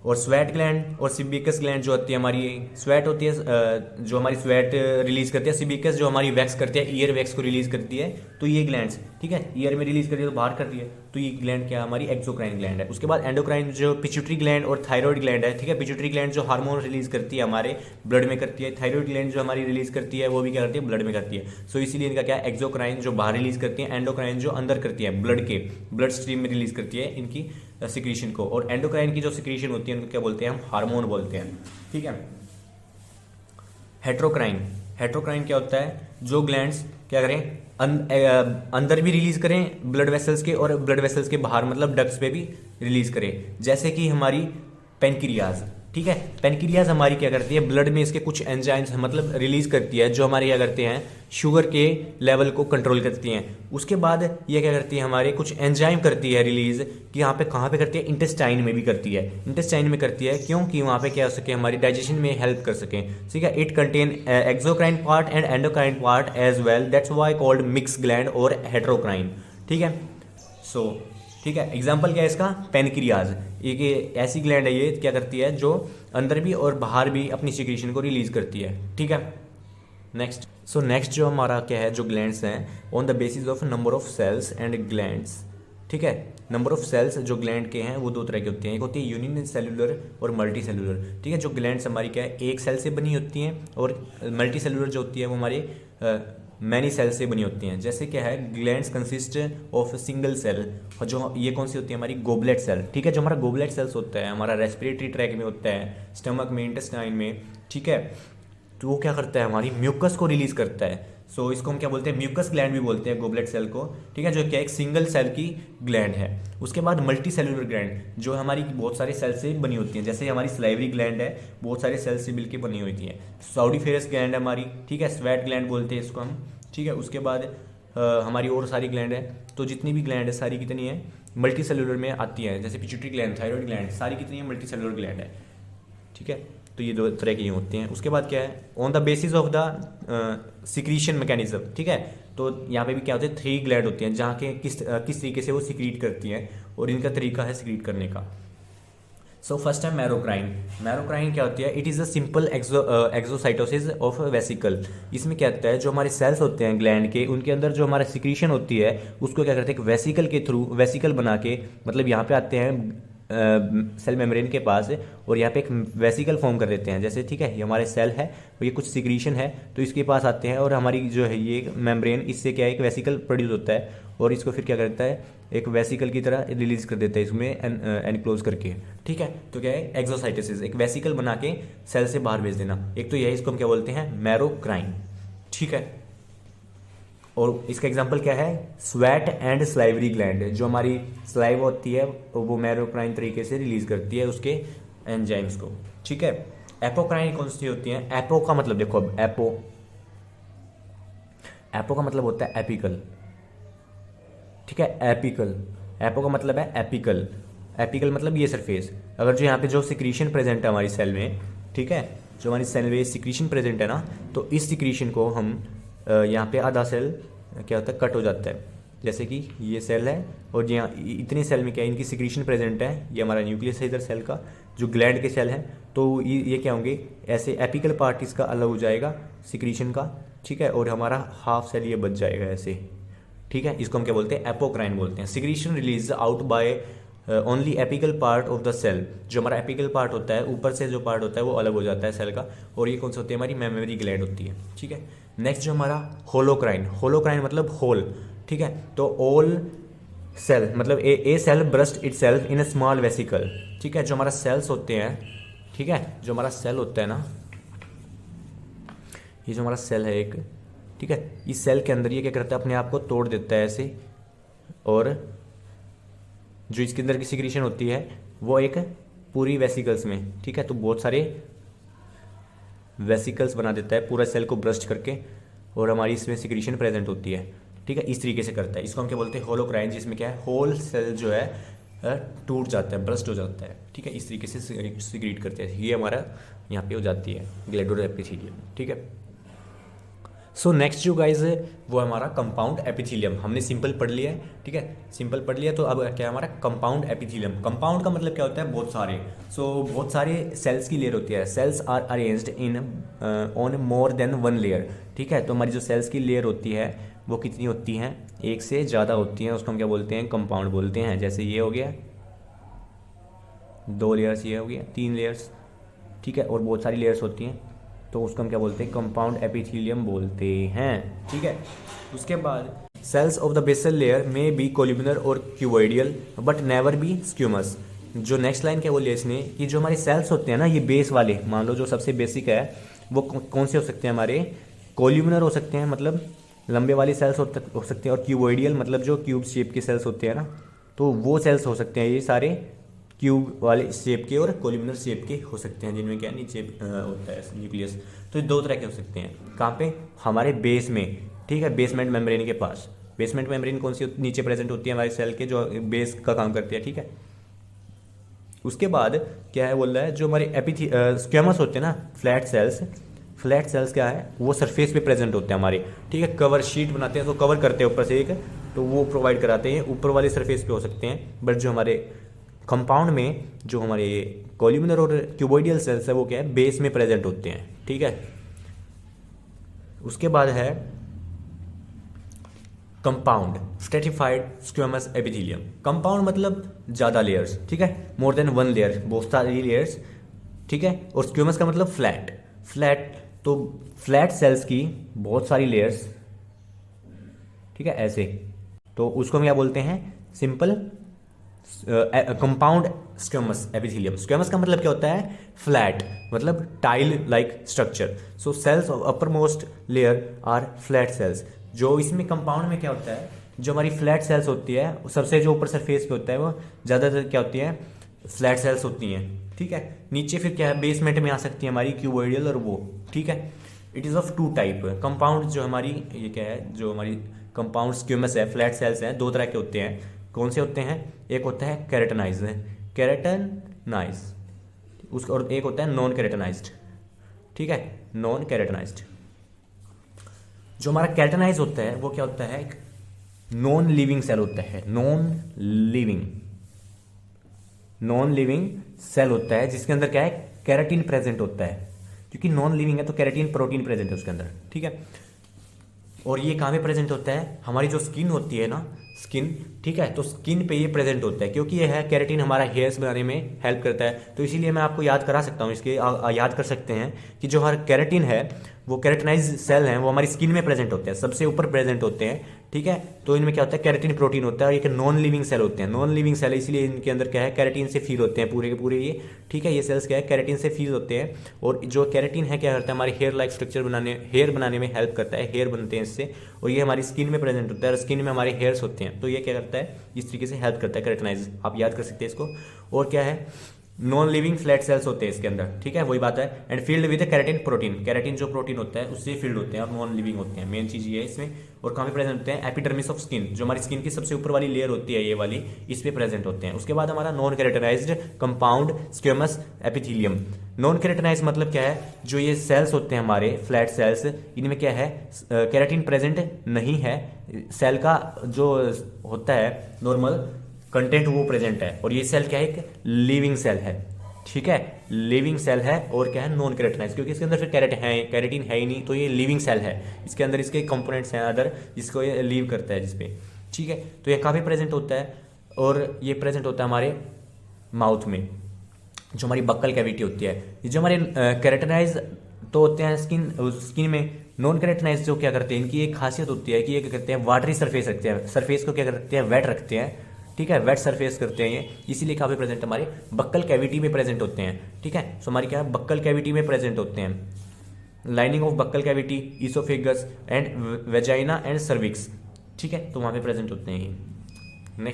और स्वेट ग्लैंड और सिबिकस ग्लैंड जो होती है हमारी, स्वेट होती है जो हमारी स्वेट रिलीज करती है, सिबिकस जो हमारी वैक्स करती है, ईयर वैक्स को रिलीज करती है। तो ये ग्लैंड्स, ठीक है, ईयर में रिलीज करती है तो बाहर करती है, तो ये ग्लैंड क्या हमारी एक्सोक्राइन ग्लैंड है। उसके बाद एंडोक्राइन जो पिट्यूटरी ग्लैंड और थायराइड ग्लैंड है, ठीक है, पिट्यूटरी ग्लैंड जो हार्मोन रिलीज करती है हमारे ब्लड में करती है, थायराइड ग्लैंड जो हमारी रिलीज करती है वो भी क्या करती है, ब्लड में करती है। सो इसीलिए इनका क्या, एक्सोक्राइन जो बाहर रिलीज करती है, एंडोक्राइन जो अंदर करती है, ब्लड स्ट्रीम में रिलीज करती है इनकी सिक्रीशन को। और एंडोक्राइन की जो सिक्रीशन होती है उनको क्या बोलते हैं, हम हार्मोन बोलते हैं, ठीक है। हेट्रोक्राइन, हेट्रोक्राइन क्या होता है, जो ग्लैंड्स क्या करें, अंदर भी रिलीज करें ब्लड वेसल्स के, और ब्लड वेसल्स के बाहर मतलब डक्ट्स पे भी रिलीज करें। जैसे कि हमारी पैनक्रियाज, ठीक है, पैनक्रियाज हमारी क्या करती है, ब्लड में इसके कुछ एंजाइम्स मतलब रिलीज करती है, जो हमारे क्या करते हैं, शुगर के लेवल को कंट्रोल करती हैं। उसके बाद ये क्या करती है, हमारे कुछ एंजाइम करती है रिलीज, कि यहाँ पे कहाँ पे करती है, इंटेस्टाइन में भी करती है, इंटेस्टाइन में करती है, क्योंकि वहाँ पे क्या हो सके, हमारी डाइजेशन में हेल्प कर सकें, ठीक है। It contain exocrine part and endocrine part as well, that's why called mix gland और हेट्रोक्राइन, ठीक है। सो ठीक है, एग्जाम्पल क्या है इसका, पैनक्रियाज, एक ऐसी ग्लैंड है ये क्या करती है, जो अंदर भी और बाहर भी अपनी सिक्रीशन को रिलीज करती है, ठीक है। नेक्स्ट, सो नेक्स्ट जो हमारा क्या है, जो ग्लैंड्स हैं, on the basis of number of cells and glands, ठीक है। नंबर ऑफ सेल्स जो ग्लैंड के हैं वो दो तरह के होते हैं, एक होती है यूनिन सेलुलर और मल्टी सेलुलर, ठीक है। जो ग्लैंड्स हमारी क्या है, एक सेल से बनी होती हैं, और मल्टी सेलुलर जो होती है वो हमारे मैनी सेल से बनी होती हैं। जैसे क्या है, glands consist of single cell, और जो ये कौन सी होती है, हमारी गोबलेट सेल, ठीक है। जो हमारा गोबलेट सेल्स होता है हमारा रेस्पिरेटरी ट्रैक में होता है, स्टमक में, इंटेस्टाइन में, ठीक है। तो वो क्या करता है, हमारी म्यूकस को रिलीज करता है। सो इसको हम क्या बोलते हैं, म्यूकस ग्लैंड भी बोलते हैं गोबलेट सेल को, ठीक है, जो क्या एक सिंगल सेल की ग्लैंड है। उसके बाद मल्टी सेलुलर ग्लैंड, जो हमारी बहुत सारे सेल से बनी होती हैं, जैसे हमारी स्लाइवरी ग्लैंड है, बहुत सारे सेल से मिलकर बनी होती है। सॉडिफेरस ग्लैंड है हमारी, ठीक है, स्वेट ग्लैंड बोलते हैं इसको हम, ठीक है। उसके बाद हमारी और सारी ग्लैंड है, तो जितनी भी ग्लैंड है सारी कितनी है, मल्टी सेलुलर में आती है। जैसे पिट्यूटरी ग्लैंड, थायराइड ग्लैंड, सारी कितनी है, मल्टी सेलुलर ग्लैंड है, ठीक है। तो ये दो तरह की होती हैं। उसके बाद क्या है, on the basis of the secretion mechanism, ठीक है, तो यहाँ पे भी क्या होते हैं, 3 ग्लैंड होती हैं जहाँ के किस तरीके से वो सिक्रीट करती हैं और इनका तरीका है सिक्रीट करने का। सो फर्स्ट है मैरोक्राइन। मैरोक्राइन क्या होती है, it is a simple exocytosis of vesicle. इसमें क्या होता है, जो हमारे सेल्स होते हैं ग्लैंड के, उनके अंदर जो हमारा सिक्रीशन होती है उसको क्या करते हैं, एक वेसिकल के थ्रू, वेसिकल बना के, मतलब यहाँ पे आते हैं सेल मेम्ब्रेन के पास और यहाँ पे एक वेसिकल फॉर्म कर देते हैं। जैसे ठीक है, ये हमारे सेल है और ये कुछ सिक्रीशन है तो इसके पास आते हैं और हमारी जो है ये मेम्ब्रेन, इससे क्या है, एक वेसिकल प्रोड्यूस होता है और इसको फिर क्या करता है, एक वेसिकल की तरह रिलीज कर देता है इसमें एनक्लोज करके। ठीक है, तो क्या है, एक्सोसाइटोसिस, एक वेसिकल बना के सेल से बाहर भेज देना। एक तो यही, इसको हम क्या बोलते हैं, मैरोक्राइन। ठीक है, और इसका एग्जांपल क्या है, स्वेट एंड स्लाइवरी ग्लैंड। जो हमारी स्लाइव होती है वो मैरोक्राइन तरीके से रिलीज करती है उसके एंजाइम्स को। ठीक है, एपोक्राइन कौन सी होती है, एपो का मतलब देखो, अब एपो का मतलब होता है एपिकल। ठीक है, एपिकल, एपो का मतलब है एपिकल। एपिकल मतलब ये सरफेस। अगर जो यहाँ पे जो सिक्रीशन प्रेजेंट है हमारी सेल में, ठीक है, जो हमारी सेल में सिक्रीशन प्रेजेंट है ना, तो इस सिक्रीशन को हम यहाँ पे आधा सेल क्या होता है, कट हो जाता है। जैसे कि ये सेल है और यहाँ इतने सेल में क्या है, इनकी सिक्रीशन प्रेजेंट है, ये हमारा न्यूक्लियस है इधर सेल का, जो ग्लैंड के सेल हैं, तो ये क्या होंगे, ऐसे एपिकल पार्ट इसका अलग हो जाएगा सिक्रीशन का। ठीक है, और हमारा हाफ सेल ये बच जाएगा ऐसे। ठीक है, इसको हम क्या बोलते हैं, एपोक्राइन बोलते हैं। Secretion release out by only apical part of the cell. जो हमारा एपिकल पार्ट होता है, ऊपर से जो पार्ट होता है वो अलग हो जाता है सेल का, और ये कौन सी होती है, हमारी मेमोरी ग्लैंड होती है। ठीक है, नेक्स्ट जो हमारा होलोक्राइन। होलोक्राइन मतलब होल। ठीक है, तो ऑल सेल मतलब a cell burst itself in a small vesicle. ठीक है, जो हमारा सेल्स होते हैं, ठीक है, जो हमारा सेल होता है ना, ये जो हमारा सेल है एक, ठीक है, इस सेल के अंदर ये क्या करता है, अपने आप को तोड़ देता है ऐसे, और जो इसके अंदर की सिक्रीशन होती है वो एक पूरी वेसिकल्स में, ठीक है, तो बहुत सारे वेसिकल्स बना देता है पूरा सेल को ब्रस्ट करके, और हमारी इसमें सिक्रीशन प्रेजेंट होती है। ठीक है, इस तरीके से करता है। इसको हम क्या बोलते हैं, होलोक्राइन, जिसमें क्या है, होल सेल जो है टूट जाता है, ब्रस्ट हो जाता है। ठीक है, इस तरीके से सिक्रीट करते हैं। ये हमारा यहाँ पे हो जाती है ग्लैंडुलर एपिथेलियम। ठीक है, सो नेक्स्ट जो गाइज है वो हमारा कंपाउंड एपिथेलियम। हमने सिंपल पढ़ लिया है, ठीक है, सिंपल पढ़ लिया, तो अब क्या है हमारा कंपाउंड एपिथेलियम। कंपाउंड का मतलब क्या होता है, बहुत सारे। सो बहुत सारे सेल्स की लेयर होती है। Cells are arranged in on more than one layer. ठीक है, तो हमारी जो सेल्स की लेयर होती है वो कितनी होती हैं, एक से ज़्यादा होती हैं, उसको हम क्या बोलते हैं, कंपाउंड बोलते हैं। जैसे ये हो गया 2 लेयर्स, ये हो गया 3 लेयर्स, ठीक है, और बहुत सारी लेयर्स होती हैं, तो उसको हम क्या बोलते हैं, कंपाउंड एपिथेलियम बोलते हैं। ठीक है, उसके बाद cells of the basal layer में बी कोल्यूमिनर और cuboidal but never be squamous. जो नेक्स्ट लाइन क्या बोली है इसने, कि जो हमारे सेल्स होते हैं ना, ये बेस वाले, मान लो जो सबसे बेसिक है वो कौन से हो सकते हैं, हमारे कोल्यूमिनर हो सकते हैं, मतलब लंबे वाली सेल्स हो सकते हैं, और क्यूबॉइडियल मतलब जो क्यूब शेप के सेल्स होते हैं ना, तो वो सेल्स हो सकते हैं, ये सारे क्यूब वाले शेप के और कोल्यूमिनर शेप के हो सकते हैं, जिनमें क्या नीचे होता है न्यूक्लियस। तो ये 2 तरह के हो सकते हैं। कहाँ पे, हमारे बेस में, ठीक है, बेसमेंट मेम्ब्रेन के पास। बेसमेंट मेम्ब्रेन कौन सी नीचे प्रेजेंट होती है, हमारे सेल के, जो बेस का काम करती है। ठीक है, उसके बाद क्या है बोल रहा है, जो हमारे स्क्वेमस होते हैं ना, फ्लैट सेल्स, फ्लैट सेल्स क्या है, वो सरफेस पे प्रेजेंट होते हैं हमारे। ठीक है, कवर शीट बनाते हैं, तो कवर करते हैं ऊपर से एक, तो वो प्रोवाइड कराते हैं, ऊपर वाले सरफेस पे हो सकते हैं। बट जो हमारे कंपाउंड में जो हमारे कोल्यूमिनर और क्यूबॉइडियल सेल्स है वो क्या है, बेस में प्रेजेंट होते हैं। ठीक है, उसके बाद है compound stratified squamous epithelium. Compound मतलब ज़्यादा लेयर्स, ठीक है, मोर देन 1 लेयर, बहुत सारी लेयर्स। ठीक है, और स्क्वेमस का मतलब फ्लैट। फ्लैट, तो फ्लैट सेल्स की बहुत सारी लेयर्स, ठीक है, ऐसे, तो उसको हम क्या बोलते हैं, simple compound squamous epithelium. Squamous का मतलब क्या होता है, फ्लैट, मतलब tile like structure. So cells of upper most layer are flat cells. जो इसमें कंपाउंड में क्या होता है, जो हमारी फ्लैट सेल्स होती है, सबसे जो ऊपर सरफेस पे होता है वो ज़्यादातर क्या होती है, फ्लैट सेल्स होती हैं। ठीक है, नीचे फिर क्या है, बेसमेंट में आ सकती है हमारी क्यूबॉइडियल और वो। ठीक है, it is of 2 type. Compound जो हमारी ये क्या है, जो हमारी कंपाउंड स्क्वेमस है, फ्लैट सेल्स हैं, 2 तरह के होते हैं। कौन से होते हैं, एक होता है केराटिनाइज, उसका, और एक होता है नॉन केराटिनाइज्ड। ठीक है, नॉन केराटिनाइज्ड। जो हमारा कैटनाइज होता है वो क्या होता है, एक नॉन लिविंग सेल होता है, नॉन लिविंग सेल होता है, जिसके अंदर क्या है, कैराटीन प्रेजेंट होता है। क्योंकि नॉन लिविंग है तो कैराटीन प्रोटीन प्रेजेंट है उसके अंदर, ठीक है। और ये कहाँ पे प्रेजेंट होता है, हमारी जो स्किन होती है ना, स्किन, ठीक है, तो स्किन पे ये प्रेजेंट होता है, क्योंकि ये है कैराटीन हमारा हेयर्स बनाने में हेल्प करता है। तो इसीलिए मैं आपको याद करा सकता हूँ, इसके याद कर सकते हैं कि जो हर कैराटीन है, वो कैरेटिनाइज सेल हैं, वो हमारी स्किन में प्रेजेंट होते हैं, सबसे ऊपर प्रेजेंट होते हैं, ठीक है। तो इनमें क्या होता है, कैरेटीन प्रोटीन होता है, और ये नॉन लिविंग सेल होते हैं, नॉन लिविंग सेल, इसलिए इनके अंदर क्या है, कैरेटीन से फील होते हैं पूरे के पूरे ये, ठीक है। ये सेल्स क्या है, कैरेटीन से फील होते हैं। और जो कैरेटीन है क्या करता है, हमारे हेयर लाइक स्ट्रक्चर बनाने, हेयर बनाने में हेल्प करता है, हेयर बनते हैं इससे, और ये हमारी स्किन में प्रेजेंट होता है, और स्किन में हमारे हेयर्स होते हैं। तो ये क्या करता है, इस तरीके से हेल्प करता है कैरेटिनाइज, आप याद कर सकते हैं इसको। और क्या है, नॉन लिविंग फ्लैट सेल्स होते हैं इसके अंदर, ठीक है, वही बात है। And filled with keratin protein, keratin जो प्रोटीन होता है उससे फील्ड होते हैं और नॉन लिविंग होते हैं, मेन चीज ये है इसमें। और कहाँ पे प्रेजेंट होते हैं, एपिडर्मिस ऑफ स्किन, जो हमारी स्किन की सबसे ऊपर वाली लेयर होती है ये वाली, इस पे प्रेजेंट होते हैं। उसके बाद हमारा non keratinized compound squamous epithelium. Non keratinize मतलब क्या है, जो ये सेल्स होते हैं हमारे फ्लैट सेल्स, इनमें क्या है, कैरेटीन प्रेजेंट नहीं है, सेल का जो होता है नॉर्मल कंटेंट वो प्रेजेंट है। और ये सेल क्या है, एक लिविंग सेल है, ठीक है, लिविंग सेल है। और क्या है, नॉन कैरेटिनाइज, क्योंकि इसके अंदर फिर कैरेटीन है ही नहीं, तो ये लिविंग सेल है। इसके अंदर इसके कंपोनेंट्स हैं अदर, जिसको ये लीव करता है जिसपे, ठीक है। तो ये काफ़ी प्रेजेंट होता है, और ये प्रेजेंट होता है हमारे माउथ में, जो हमारी बक्कल कैविटी होती है। ये जो हमारे कैरेटिनाइज तो होते हैं स्किन में, नॉन कैरेटिनाइज जो क्या करते हैं, इनकी एक खासियत होती है कि ये क्या करते हैं, वाटरी सरफेस रखते हैं, सरफेस को क्या करते हैं, वेट रखते हैं, ठीक है, वेट सरफेस करते हैं ये, इसीलिए कहाँ पे प्रेजेंट हमारे बक्कल कैविटी में प्रेजेंट होते हैं, ठीक है। सो हमारी क्या है, बक्कल कैविटी में प्रेजेंट होते हैं, lining of buccal cavity, oesophagus and vagina and cervix, ठीक है, तो वहाँ पे प्रेजेंट होते हैं ये।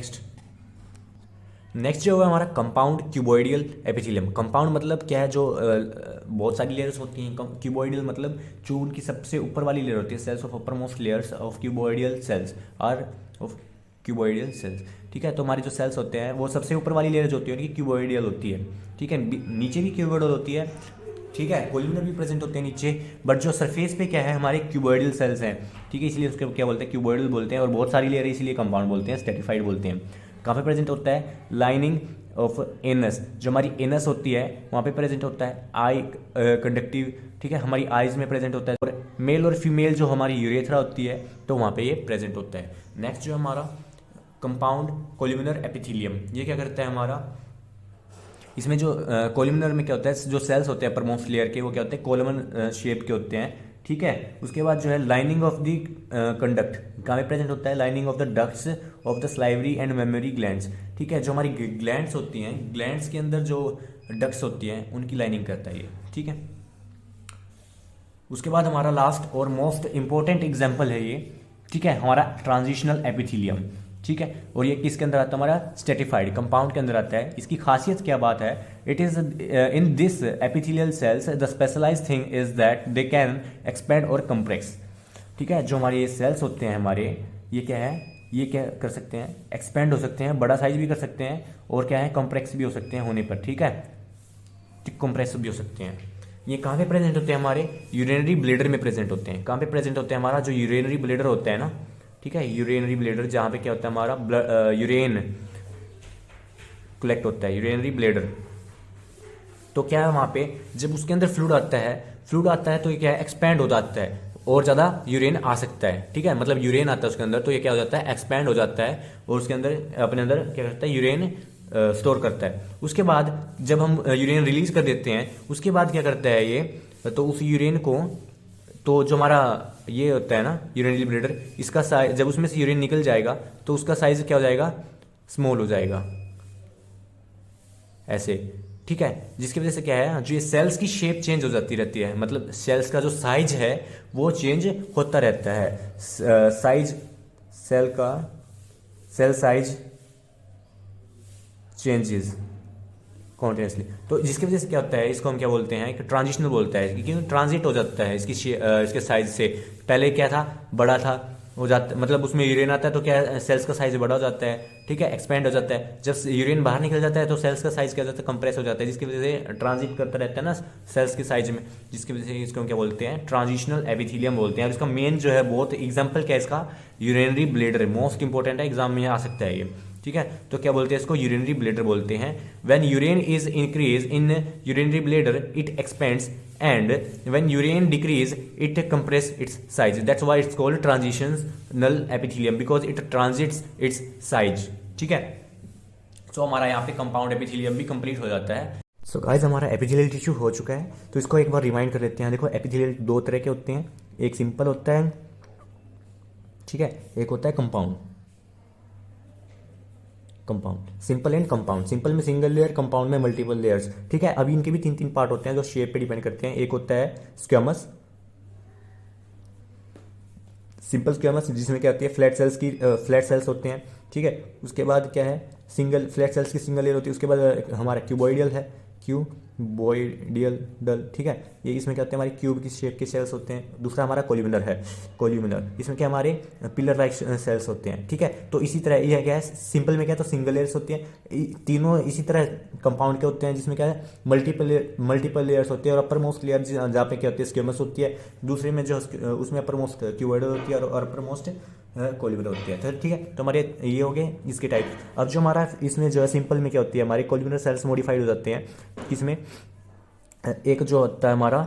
नेक्स्ट जो है हमारा कंपाउंड क्यूबॉइडियल एपिथेलियम। कंपाउंड मतलब क्या है, जो बहुत सारी लेयर्स होती हैं। क्यूबॉइडियल मतलब जो उनकी सबसे ऊपर वाली लेयर होती है, cells of upper most layers of cuboidal cells are of cuboidal cells, ठीक है। तो हमारे जो सेल्स होते हैं वो सबसे ऊपर वाली लेयर जो होती है उनकी क्यूबॉइडियल होती है, ठीक है। नीचे भी क्यूबॉइडल होती है, ठीक है, कोलिमिनर भी प्रेजेंट होते हैं नीचे, बट जो सरफेस पे क्या है, हमारे क्यूबॉइडल सेल्स हैं, ठीक है, इसलिए उसके क्या बोलते हैं, क्यूबॉइडल बोलते हैं। और बहुत सारी लेयर है इसलिए कंपाउंड बोलते हैं, स्ट्रेटिफाइड बोलते हैं। कहाँ पे प्रेजेंट होता है, लाइनिंग ऑफ एनस, जो हमारी एनस होती है वहाँ पे प्रेजेंट होता है। आई कंडक्टिव, ठीक है, हमारी आईज में प्रेजेंट होता है। और मेल और फीमेल जो हमारी यूरेथ्रा होती है तो वहाँ पे ये प्रेजेंट होता है। नेक्स्ट जो हमारा कंपाउंड कोलिमिनर एपिथेलियम, ये क्या करता है हमारा, इसमें जो कोलिमिनर में क्या होता है, जो सेल्स होते हैं परमोस्ट लेयर के, वो क्या होते हैं, कोलमन शेप के होते हैं, ठीक है। उसके बाद जो है लाइनिंग ऑफ द कंडक्ट, कहाँ पे प्रेजेंट होता है, lining of the ducts of the salivary and mammary glands, ठीक है। जो हमारी ग्लैंड्स होती हैं, ग्लैंड्स के अंदर जो डक्ट्स होती हैं उनकी लाइनिंग करता है ये, ठीक है। उसके बाद हमारा लास्ट और मोस्ट इंपॉर्टेंट एग्जाम्पल है ये, ठीक है, हमारा ट्रांजिशनल एपिथेलियम, ठीक है। और ये किसके अंदर आता है, हमारा स्ट्रेटिफाइड कंपाउंड के अंदर आता है। इसकी खासियत क्या बात है, it is in this epithelial cells the specialized thing is that they can expand और कंप्रेस, ठीक है। जो हमारे ये सेल्स होते हैं हमारे, ये क्या है, ये क्या कर सकते हैं, एक्सपेंड हो सकते हैं, बड़ा साइज भी कर सकते हैं, और क्या है, कंप्रेस भी हो सकते हैं होने पर, ठीक है, कंप्रेस भी हो सकते हैं। ये कहाँ पे प्रेजेंट होते हैं, हमारे यूरिनरी ब्लेडर में प्रेजेंट होते हैं। कहाँ पे प्रेजेंट होते हैं, हमारा जो यूरिनरी ब्लेडर होता है ना, ठीक है, यूरिनरी ब्लेडर, जहाँ पे क्या होता है, हमारा यूरेन कलेक्ट होता है, यूरिनरी ब्लेडर। तो क्या है, वहाँ पे जब उसके अंदर फ्लूइड आता है तो ये क्या है, एक्सपैंड हो जाता है और ज़्यादा यूरेन आ सकता है, ठीक है, मतलब यूरेन आता है उसके अंदर, तो ये क्या हो जाता है, एक्सपैंड हो जाता है और उसके अंदर अपने अंदर क्या करता है, यूरेन स्टोर करता है। उसके बाद जब हम यूरेन रिलीज कर देते हैं, उसके बाद क्या करता है ये, तो उस यूरेन को, तो जो हमारा ये होता है ना यूरिनरी ब्लेडर, इसका साइज, जब उसमें से यूरिन निकल जाएगा तो उसका साइज क्या हो जाएगा, स्मॉल हो जाएगा ऐसे, ठीक है। जिसकी वजह से क्या है, जो ये सेल्स की शेप चेंज हो जाती रहती है, मतलब सेल्स का जो साइज है वो चेंज होता रहता है। Size, cell size changes continuously, तो जिसकी वजह से क्या होता है, इसको हम क्या बोलते हैं, कि ट्रांजिशनल बोलता है, क्योंकि ट्रांजिट हो जाता है इसके साइज से। पहले क्या था, बड़ा था, हो जाता, मतलब उसमें यूरिन आता है तो क्या सेल्स का साइज बड़ा हो जाता है, ठीक है, एक्सपेंड हो जाता है। जब यूरिन बाहर निकल जाता है तो सेल्स का साइज क्या हो जाता है, कंप्रेस हो जाता है, जिसकी वजह से ट्रांजिट करता रहता है ना सेल्स के साइज में, जिसकी वजह से इसको क्या बोलते हैं, ट्रांजिशनल एपिथेलियम बोलते हैं। और इसका मेन जो है बहुत एग्जाम्पल क्या है इसका, यूरिनरी ब्लेडर, मोस्ट इंपॉर्टेंट है, एग्जाम में आ सकता है ये, ठीक है। तो क्या बोलते हैं इसको, यूरिनरी ब्लेडर बोलते हैं। When urine is increase in urinary bladder it expends, and when urine decrease it compress its size, that's why it's called transitional epithelium because it transits its size, ठीक है। सो हमारा यहाँ पे कंपाउंड एपिथेलियम भी कंप्लीट हो जाता है। सो गाइस हमारा एपिथेलियल टिश्यू हो चुका है, तो इसको एक बार रिमाइंड कर लेते हैं। देखो एपिथेलियल दो तरह के होते हैं, एक सिंपल होता है, ठीक है, एक होता है compound. Compound, simple and compound, simple में सिंगल लेयर, कंपाउंड में मल्टीपल लेयर्स, ठीक है। अभी इनके भी तीन तीन पार्ट होते हैं जो शेप पे डिपेंड करते हैं। एक होता है स्क्वेमस, सिंपल स्क्वेमस, जिसमें क्या होती है फ्लैट सेल्स की फ्लैट सेल्स होते हैं, ठीक है। उसके बाद क्या है, सिंगल फ्लैट सेल्स की सिंगल लेयर होती है। उसके बाद हमारा क्यूबॉइडियल है, क्यूबॉइडियल डल, ठीक है, ये इसमें क्या होते हैं, हमारे क्यूब की शेप के सेल्स होते हैं। दूसरा हमारा कोल्यूमिनर है, कोल्यूमिनर, इसमें क्या हमारे पिलर लाइक सेल्स होते हैं, ठीक है। तो इसी तरह यह क्या है, सिंपल में क्या है तो सिंगल लेयर्स होती हैं, तीनों इसी तरह कंपाउंड के होते हैं, जिसमें क्या है मल्टीपल लेयर्स होती है। और अपर मोस्ट लेयर जहाँ पे क्या होती है स्क्वेमस होती है, दूसरे में जो उसमें अपर मोस्ट क्यूबॉइडल होती है और अपर मोस्ट कोल्यूमिनर होती है, तो ठीक है। तो हमारे ये हो गए इसके टाइप। अब जो हमारा इसमें जो है सिंपल में क्या होती है, हमारे कोल्यूमिनर सेल्स मॉडिफाइड हो जाते हैं। इसमें एक जो होता है हमारा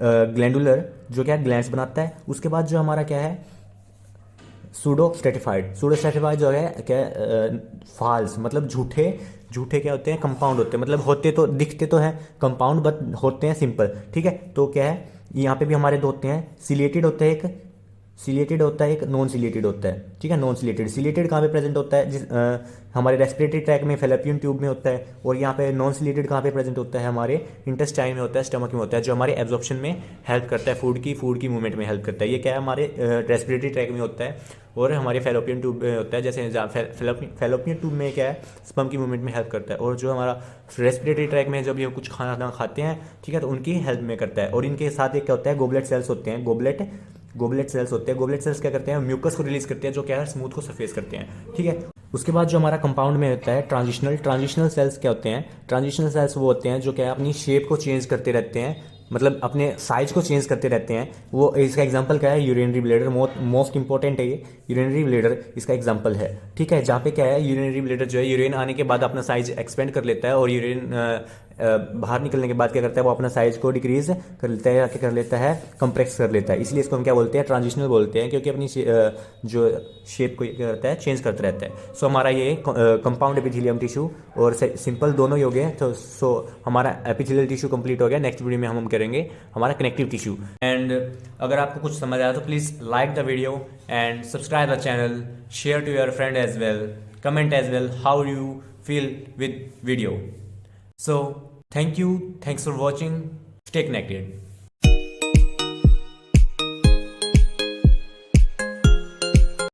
ग्लैंडुलर, जो क्या ग्लैंड्स बनाता है। उसके बाद जो हमारा क्या है सूडो स्ट्रेटिफाइड जो है क्या फाल्स, मतलब झूठे क्या होते हैं, कंपाउंड होते हैं, मतलब होते तो दिखते तो हैं कंपाउंड बट होते हैं सिंपल, ठीक है। तो क्या है यहाँ पे भी हमारे दो होते हैं, सिलेटेड होता है एक, सिलेटेड होता है एक, नॉन सिलेटेड होता है, ठीक है। नॉन सिलेटेड कहाँ पे प्रेजेंट होता है, हमारे रेस्पिरेटरी ट्रैक में फैलोपियन ट्यूब में होता है। और यहाँ पे नॉन सिलेटेड कहाँ पे प्रेजेंट होता है, हमारे इंटेस्टाइन में होता है, स्टमक में होता है, जो हमारे एब्जॉर्प्शन में हेल्प करता है, फूड की मूवमेंट में हेल्प करता है। ये क्या है, हमारे रेस्पिरेटरी ट्रैक में होता है और हमारे फैलोपियन ट्यूब में होता है। जैसे फैलोपियन ट्यूब में क्या है, स्पर्म की मूवमेंट में हेल्प करता है। और जो हमारा रेस्पिरेटरी ट्रैक में जब ये कुछ खाना खाते हैं, ठीक है, तो उनकी हेल्प में करता है। और इनके साथ एक क्या होता है, गोबलेट सेल्स होते हैं, गोबलेट सेल्स होते हैं। गोबलेट सेल्स क्या करते हैं, म्यूकस को रिलीज करते हैं, जो क्या है स्मूथ को सरफेस करते हैं, ठीक है। उसके बाद जो हमारा कंपाउंड में होता है ट्रांजिशनल सेल्स क्या होते हैं, ट्रांजिशनल सेल्स वो होते हैं जो क्या है अपनी शेप को चेंज करते रहते हैं, मतलब अपने साइज को चेंज करते रहते हैं। वो इसका एग्जांपल क्या है, यूरिनरी ब्लेडर, मोस्ट इंपॉर्टेंट है ये, यूरिनरी ब्लेडर इसका एग्जांपल है, ठीक है। जहाँ पे क्या है यूरिनरी ब्लेडर जो है यूरिन आने के बाद अपना साइज एक्सपेंड कर लेता है, और यूरिन बाहर निकलने के बाद क्या करता है, वो अपना साइज को डिक्रीज कर लेता है, या क्या कर लेता है, कंप्रेस कर लेता है। इसलिए इसको हम क्या बोलते हैं, ट्रांजिशनल बोलते हैं, क्योंकि अपनी जो शेप को क्या करता है, चेंज करता रहता है। सो हमारा ये कंपाउंड एपिथेलियम टिश्यू और सिंपल दोनों ही हो गए। तो सो हमारा एपिथेलियल टिश्यू कंप्लीट हो गया। नेक्स्ट वीडियो में हम करेंगे हमारा कनेक्टिव टिश्यू। एंड अगर आपको कुछ समझ आया तो please like the video and subscribe the channel, share to your friend as well, comment as well how you feel with video. So thank you, thanks for watching, stay connected.